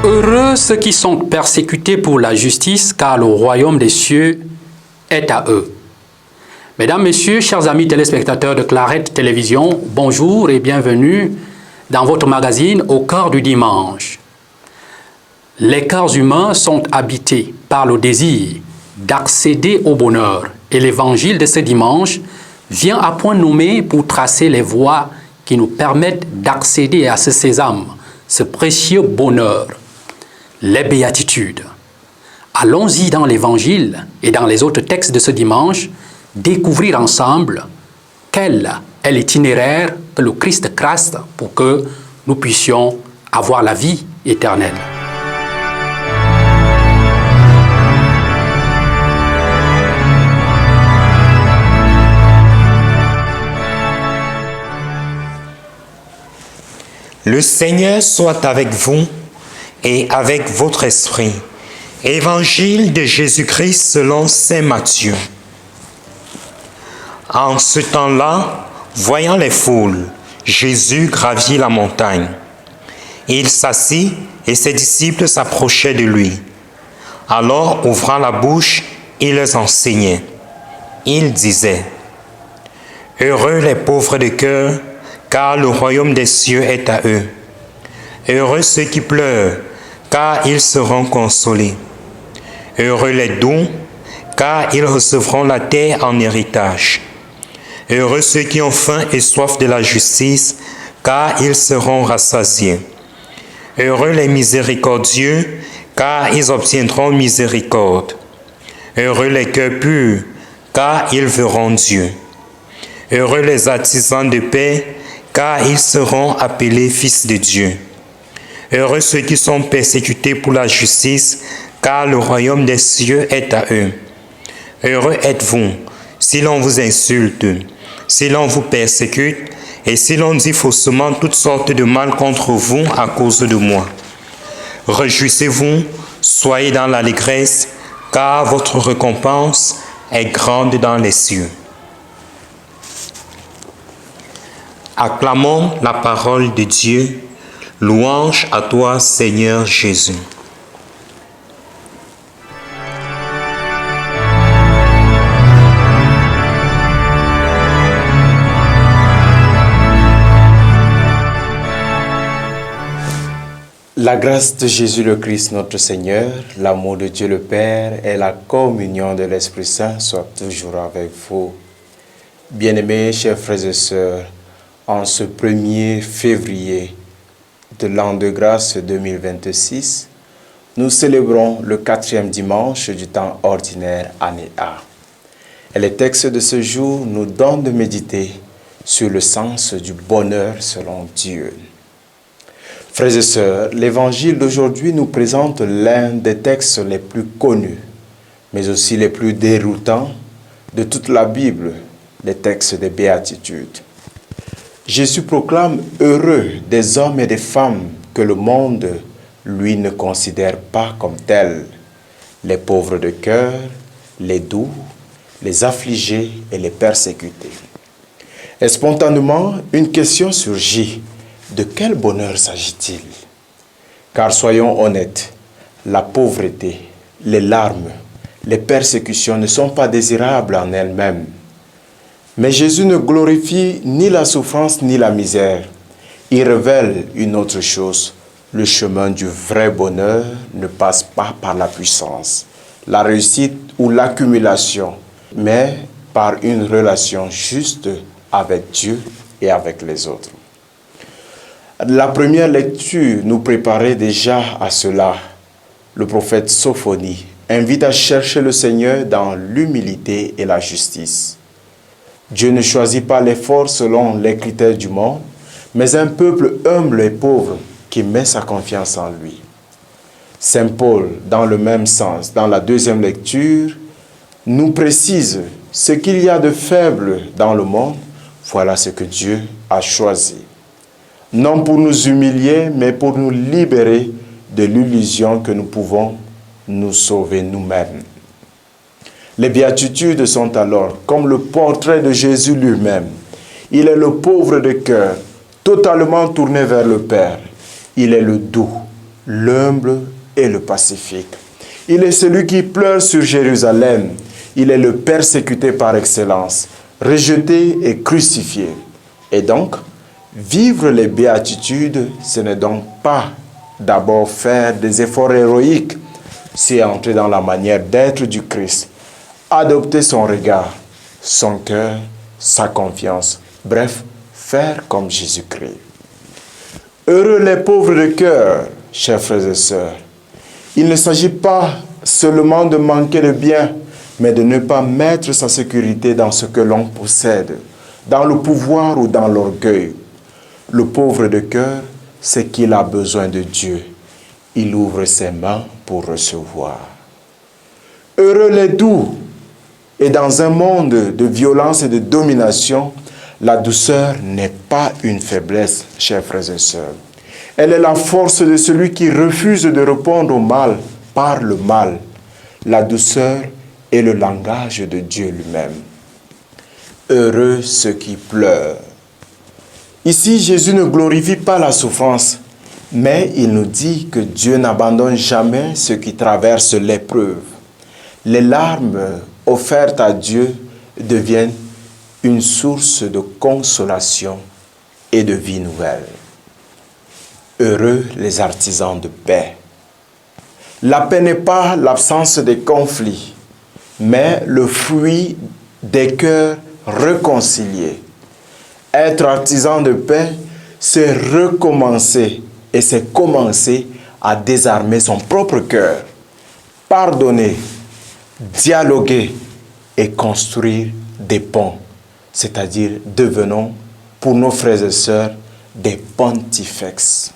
Heureux ceux qui sont persécutés pour la justice, car le royaume des cieux est à eux. Mesdames, Messieurs, chers amis téléspectateurs de Clarette Télévision, bonjour et bienvenue dans votre magazine Au cœur du dimanche. Les cœurs humains sont habités par le désir d'accéder au bonheur et l'évangile de ce dimanche vient à point nommé pour tracer les voies qui nous permettent d'accéder à ce sésame, ce précieux bonheur, les béatitudes. Allons-y dans l'évangile et dans les autres textes de ce dimanche, découvrir ensemble quel est l'itinéraire que le Christ trace pour que nous puissions avoir la vie éternelle. Le Seigneur soit avec vous et avec votre esprit. Évangile de Jésus-Christ selon saint Matthieu. En ce temps-là, voyant les foules, Jésus gravit la montagne. Il s'assit et ses disciples s'approchaient de lui. Alors, ouvrant la bouche, il les enseignait. Il disait, « Heureux les pauvres de cœur, car le royaume des cieux est à eux. Heureux ceux qui pleurent, car ils seront consolés. Heureux les doux, car ils recevront la terre en héritage. Heureux ceux qui ont faim et soif de la justice, car ils seront rassasiés. Heureux les miséricordieux, car ils obtiendront miséricorde. Heureux les cœurs purs, car ils verront Dieu. Heureux les artisans de paix, car ils seront appelés fils de Dieu. Heureux ceux qui sont persécutés pour la justice, car le royaume des cieux est à eux. Heureux êtes-vous si l'on vous insulte, si l'on vous persécute, et si l'on dit faussement toutes sortes de mal contre vous à cause de moi. Réjouissez-vous, soyez dans l'allégresse, car votre récompense est grande dans les cieux. Acclamons la parole de Dieu. Louange à toi, Seigneur Jésus. La grâce de Jésus le Christ, notre Seigneur, l'amour de Dieu le Père et la communion de l'Esprit Saint soient toujours avec vous. Bien-aimés, chers frères et sœurs, en ce 1er février de l'an de grâce 2026, nous célébrons le 4e dimanche du temps ordinaire année A. Et les textes de ce jour nous donnent de méditer sur le sens du bonheur selon Dieu. Frères et sœurs, l'évangile d'aujourd'hui nous présente l'un des textes les plus connus, mais aussi les plus déroutants de toute la Bible, les textes des béatitudes. Jésus proclame heureux des hommes et des femmes que le monde, lui, ne considère pas comme tels, les pauvres de cœur, les doux, les affligés et les persécutés. Et spontanément, une question surgit. De quel bonheur s'agit-il? Car soyons honnêtes, la pauvreté, les larmes, les persécutions ne sont pas désirables en elles-mêmes. Mais Jésus ne glorifie ni la souffrance ni la misère. Il révèle une autre chose. Le chemin du vrai bonheur ne passe pas par la puissance, la réussite ou l'accumulation, mais par une relation juste avec Dieu et avec les autres. La première lecture nous préparait déjà à cela. Le prophète Sophonie invite à chercher le Seigneur dans l'humilité et la justice. Dieu ne choisit pas les forts selon les critères du monde, mais un peuple humble et pauvre qui met sa confiance en lui. Saint Paul, dans le même sens, dans la deuxième lecture, nous précise ce qu'il y a de faible dans le monde, voilà ce que Dieu a choisi. Non pour nous humilier, mais pour nous libérer de l'illusion que nous pouvons nous sauver nous-mêmes. Les béatitudes sont alors comme le portrait de Jésus lui-même. Il est le pauvre de cœur, totalement tourné vers le Père. Il est le doux, l'humble et le pacifique. Il est celui qui pleure sur Jérusalem. Il est le persécuté par excellence, rejeté et crucifié. Et donc, vivre les béatitudes, ce n'est donc pas d'abord faire des efforts héroïques, c'est entrer dans la manière d'être du Christ, adopter son regard, son cœur, sa confiance, bref, faire comme Jésus-Christ. Heureux les pauvres de cœur, chers frères et sœurs. Il ne s'agit pas seulement de manquer de bien, mais de ne pas mettre sa sécurité dans ce que l'on possède, dans le pouvoir ou dans l'orgueil. Le pauvre de cœur, c'est qu'il a besoin de Dieu. Il ouvre ses mains pour recevoir. Heureux les doux. Et dans un monde de violence et de domination, la douceur n'est pas une faiblesse, chers frères et sœurs. Elle est la force de celui qui refuse de répondre au mal par le mal. La douceur est le langage de Dieu lui-même. Heureux ceux qui pleurent. Ici, Jésus ne glorifie pas la souffrance, mais il nous dit que Dieu n'abandonne jamais ceux qui traversent l'épreuve. Les larmes offertes à Dieu deviennent une source de consolation et de vie nouvelle. Heureux les artisans de paix. La paix n'est pas l'absence des conflits, mais le fruit des cœurs réconciliés. Être artisan de paix, c'est recommencer et c'est commencer à désarmer son propre cœur, pardonner, dialoguer et construire des ponts, c'est-à-dire devenons pour nos frères et sœurs des pontifex.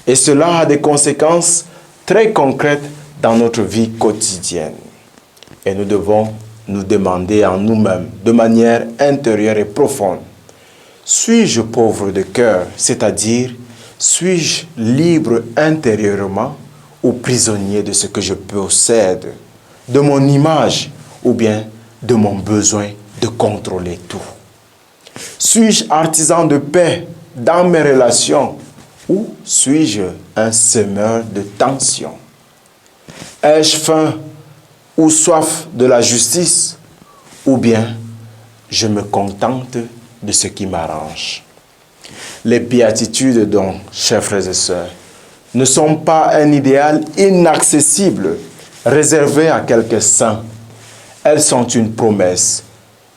Et cela a des conséquences très concrètes dans notre vie quotidienne. Et nous devons nous demander en nous-mêmes, de manière intérieure et profonde, suis-je pauvre de cœur, c'est-à-dire, suis-je libre intérieurement ou prisonnier de ce que je possède, de mon image ou bien de mon besoin de contrôler tout? Suis-je artisan de paix dans mes relations ou suis-je un semeur de tension? Ai-je faim ou soif de la justice ou bien je me contente de ce qui m'arrange? Les béatitudes, donc, chers frères et sœurs, ne sont pas un idéal inaccessible réservé à quelques saints. Elles sont une promesse.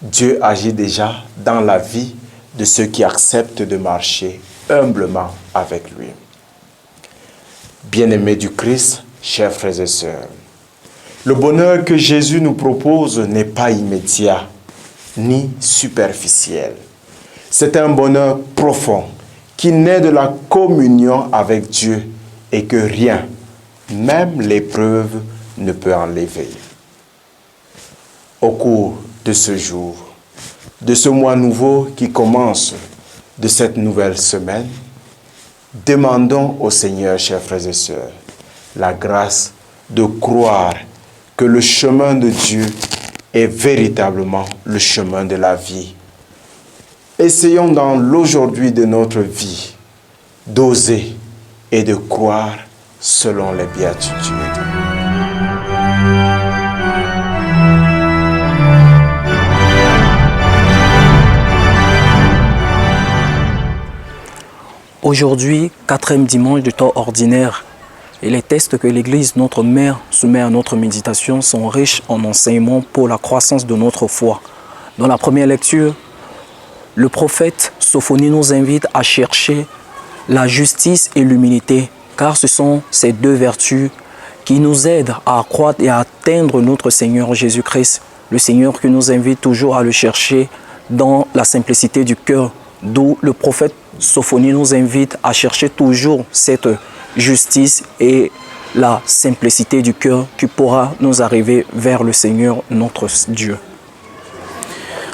Dieu agit déjà dans la vie de ceux qui acceptent de marcher humblement avec lui. Bien-aimés du Christ, chers frères et sœurs, le bonheur que Jésus nous propose n'est pas immédiat ni superficiel. C'est un bonheur profond qui naît de la communion avec Dieu et que rien, même l'épreuve, ne peut enlever. Au cours de ce jour, de ce mois nouveau qui commence, de cette nouvelle semaine, demandons au Seigneur, chers frères et sœurs, la grâce de croire que le chemin de Dieu est véritablement le chemin de la vie. Essayons dans l'aujourd'hui de notre vie d'oser et de croire selon les béatitudes. Aujourd'hui, 4e dimanche du temps ordinaire, et les textes que l'Église, notre mère, soumet à notre méditation sont riches en enseignements pour la croissance de notre foi. Dans la première lecture, le prophète Sophonie nous invite à chercher la justice et l'humilité, car ce sont ces deux vertus qui nous aident à accroître et à atteindre notre Seigneur Jésus-Christ. Le Seigneur qui nous invite toujours à le chercher dans la simplicité du cœur, d'où le prophète Sophonie nous invite à chercher toujours cette justice et la simplicité du cœur qui pourra nous arriver vers le Seigneur notre Dieu.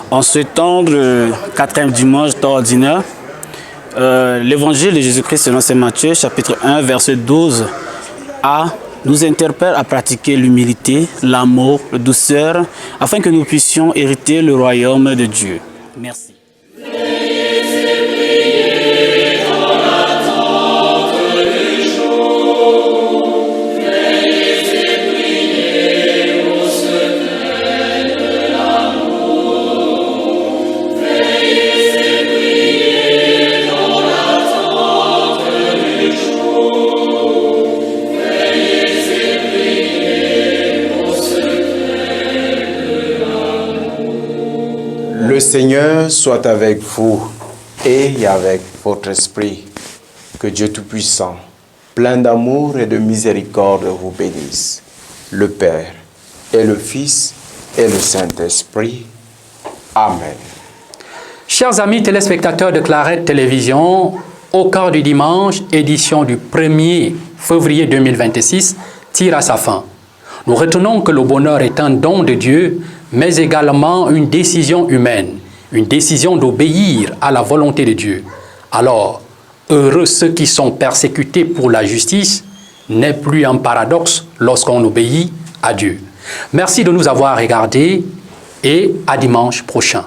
En ce temps de 4e dimanche ordinaire, l'évangile de Jésus-Christ selon saint Matthieu, chapitre 1, verset 12a, nous interpelle à pratiquer l'humilité, l'amour, la douceur, afin que nous puissions hériter le royaume de Dieu. Merci. Le Seigneur soit avec vous et avec votre esprit. Que Dieu Tout-Puissant, plein d'amour et de miséricorde, vous bénisse. Le Père et le Fils et le Saint-Esprit. Amen. Chers amis téléspectateurs de Claret Télévision, au cœur du dimanche, édition du 1er février 2026, tire à sa fin. Nous retenons que le bonheur est un don de Dieu, mais également une décision humaine, une décision d'obéir à la volonté de Dieu. Alors, heureux ceux qui sont persécutés pour la justice, n'est plus un paradoxe lorsqu'on obéit à Dieu. Merci de nous avoir regardés et à dimanche prochain.